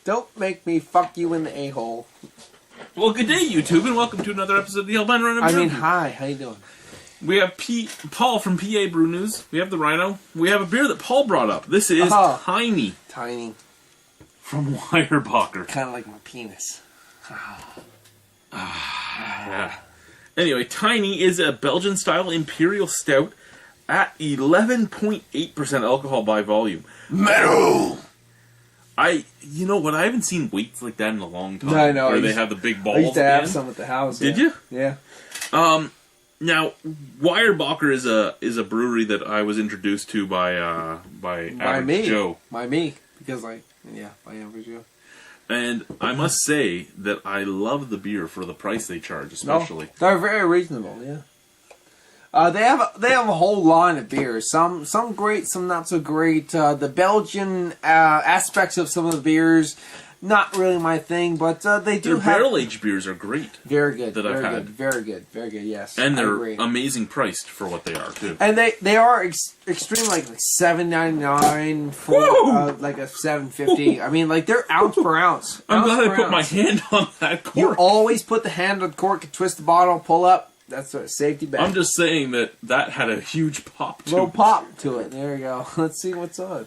Don't make me fuck you in the a-hole. Well, good day, YouTube, and welcome to another episode of the Albino Rhino. I mean, hi. How you doing? We have Paul from PAbrewnews. We have the Rhino. We have a beer that Paul brought up. This is Tiny. Tiny. From Weyerbacher. Kind of like my penis. Yeah. Anyway, Tiny is a Belgian-style imperial stout at 11.8% alcohol by volume. Metal! You know what? I haven't seen weights like that in a long time. I know. Where they have the big balls. I used to have some at the house. Did you? Yeah. Now, Weyerbacher is a brewery that I was introduced to by Average Joe. By me. Because, by Average Joe. And I must say that I love the beer for the price they charge, especially. No, they're very reasonable, yeah. They have a whole line of beers. Some great, some not so great. The Belgian aspects of some of the beers, not really my thing, but they do have... Their barrel-aged beers are great. Very good. That I've had. Very good, yes. And they're amazing priced for what they are, too. And they are extreme, like $7.99 for like a $7.50. I mean, like, they're ounce per ounce. I'm glad I put my hand on that cork. You always put the hand on the cork and twist the bottle, pull up. That's a safety bet. I'm just saying that had a huge pop to it. Little pop to it. There you go. Let's see what's on.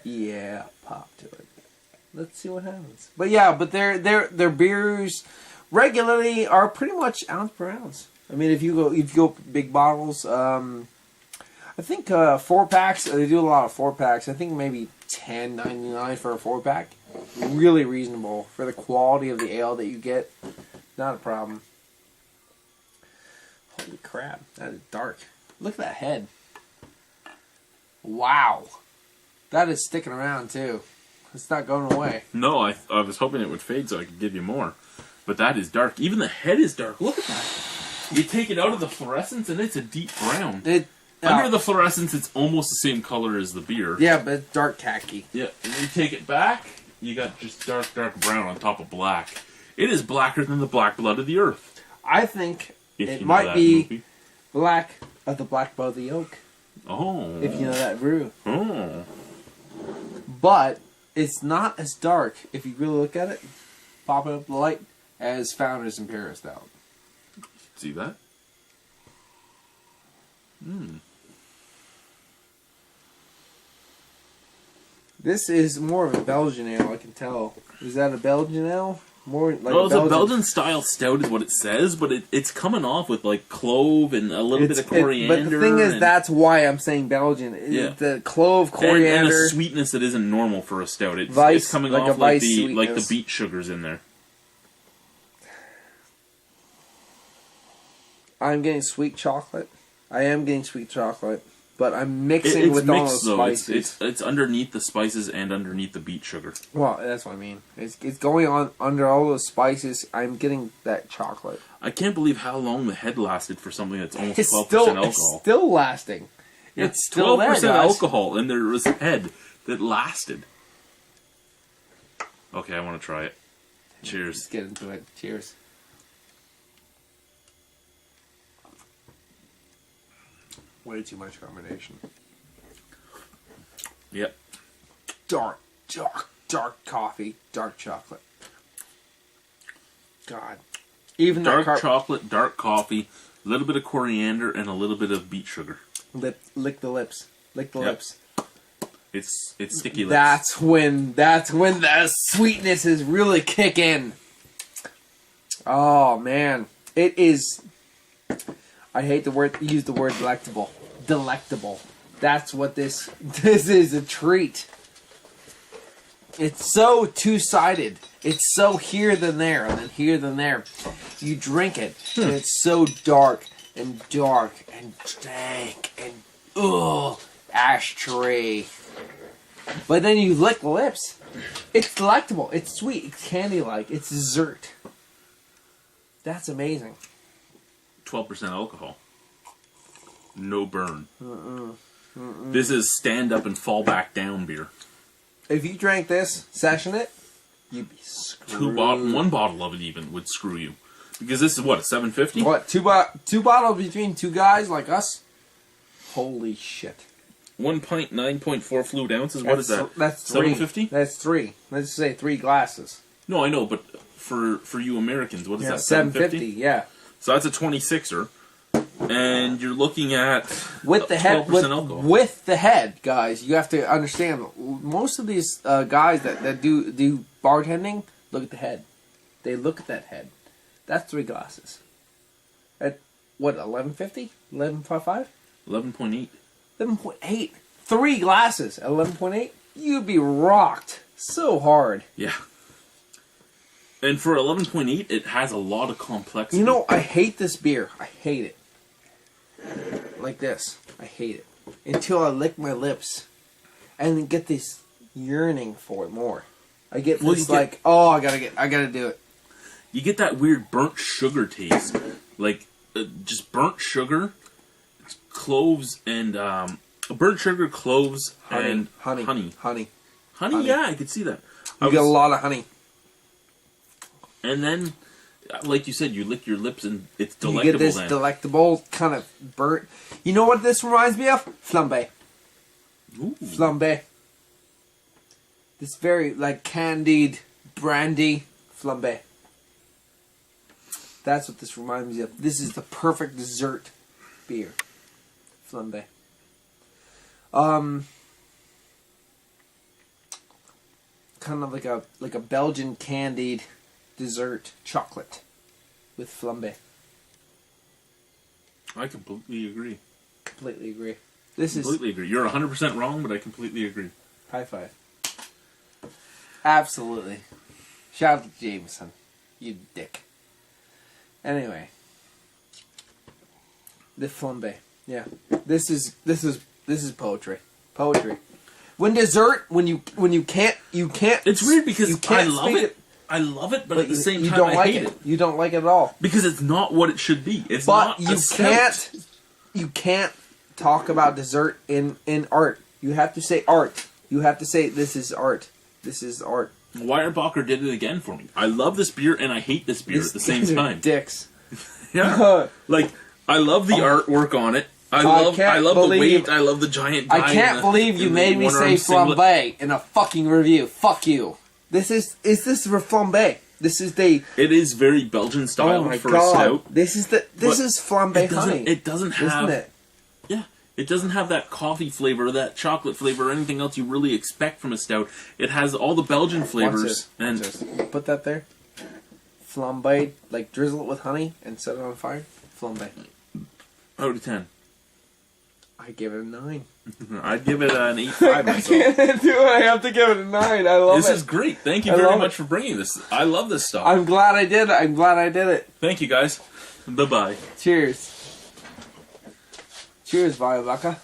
Yeah, pop to it. Let's see what happens. But yeah, their beers regularly are pretty much ounce per ounce. I mean, if you go big bottles, I think 4-packs. They do a lot of 4-packs. I think maybe $10.99 for a 4-pack. Really reasonable for the quality of the ale that you get. Not a problem. Holy crap, that is dark. Look at that head. Wow. That is sticking around, too. It's not going away. No, I was hoping it would fade so I could give you more. But that is dark. Even the head is dark. Look at that. You take it out of the fluorescence, and it's a deep brown. Under the fluorescence, it's almost the same color as the beer. Yeah, but it's dark khaki. Yeah, and you take it back, you got just dark brown on top of black. It is blacker than the black blood of the earth. I think... It might be black of the black blood of the oak. Oh. If you know that brew. Oh. But it's not as dark, if you really look at it, popping up the light, as Founders Imperial Stout. See that? This is more of a Belgian ale, I can tell. Is that a Belgian ale? More like well, it's a Belgian-style stout is what it says, but it's coming off with, like, clove and a little bit of coriander. But the thing is, that's why I'm saying Belgian. Yeah. The clove, coriander... And a sweetness that isn't normal for a stout. It's coming off like the beet sugars in there. I'm getting sweet chocolate. I am getting sweet chocolate. But I'm mixing with all those spices. It's underneath the spices and underneath the beet sugar. Well, that's what I mean. It's going on under all those spices. I'm getting that chocolate. I can't believe how long the head lasted for something that's almost 12% alcohol. It's still lasting. Yeah, it's still 12% there, alcohol, and there was head that lasted. Okay, I want to try it. Cheers. Let's get into it. Cheers. Way too much carbonation. Yep. Dark coffee, dark chocolate. God. Even dark chocolate, dark coffee, a little bit of coriander, and a little bit of beet sugar. Lick the lips. Lick the lips. It's sticky lips. That's when the sweetness is really kick in. Oh man. It is... I hate use the word delectable. Delectable. That's what this is, a treat. It's so two-sided. It's so here than there, and then here than there. You drink it, and it's so dark and dank and ashtray. But then you lick the lips. It's delectable. It's sweet. It's candy-like. It's dessert. That's amazing. 12% alcohol. No burn. This is stand up and fall back down beer. If you drank this, session it, you'd be screwed. One bottle of it even would screw you. Because this is what, $7.50? What, two bottles between two guys like us? Holy shit. 1 pint, 9.4 fluid ounces. What is that? That's 3. 750? That's 3. Let's say 3 glasses. No, I know, but for you Americans, what is that? 750. Yeah. So that's a 26er, and you're looking at with the head. 12% alcohol. With the head, guys, you have to understand. Most of these guys that do bartending look at the head. They look at that head. That's 3 glasses. At what? 1150? 11.55? 11.8. 11.8. 3 glasses at 11.8. You'd be rocked so hard. Yeah. And for 11.8, it has a lot of complexity. You know, I hate this beer. I hate it. Like this. I hate it. Until I lick my lips and then get this yearning for it more. I get this oh, I gotta do it. You get that weird burnt sugar taste. Like, just burnt sugar, cloves, and, burnt sugar, cloves, and honey. Honey, yeah, I could see that. You get a lot of honey. And then, like you said, you lick your lips and it's delectable. You get this delectable kind of burnt. You know what this reminds me of? Flambe. Ooh. Flambe. This very, like, candied, brandy flambe. That's what this reminds me of. This is the perfect dessert beer. Flambe. Kind of like a Belgian candied dessert chocolate with flambe. I completely agree. Completely agree. Completely agree. You're 100% wrong, but I completely agree. High five. Absolutely. Shout out to Jameson. You dick. Anyway. The flambe. Yeah. This is poetry. Poetry. When dessert, when you can't. It's weird because you can't I love it. I love it, but at the same time, I hate it. You don't like it at all because it's not what it should be. It's but not. You can't talk about dessert in art. You have to say art. You have to say this is art. This is art. Weyerbacher did it again for me. I love this beer and I hate this beer at the same time. Dicks. Yeah. Like, I love the artwork on it. I love the weight. I love the giant guy. I can't believe you made me say flambe in a fucking review. Fuck you. Is this for flambe? This is the. It is very Belgian style for a stout. This is flambe honey. It doesn't have. Isn't it? Yeah. It doesn't have that coffee flavor, that chocolate flavor, or anything else you really expect from a stout. It has all the Belgian flavors. Watch this. Put that there. Flambe, like drizzle it with honey and set it on fire. Flambe. Out of 10. I give it a 9. I'd give it an 8.5 myself. I can't do it. I have to give it a 9. I love it. This is great. Thank you very much for bringing this. I love this stuff. I'm glad I did it. Thank you, guys. Bye-bye. Cheers. Cheers, Weyerbacher.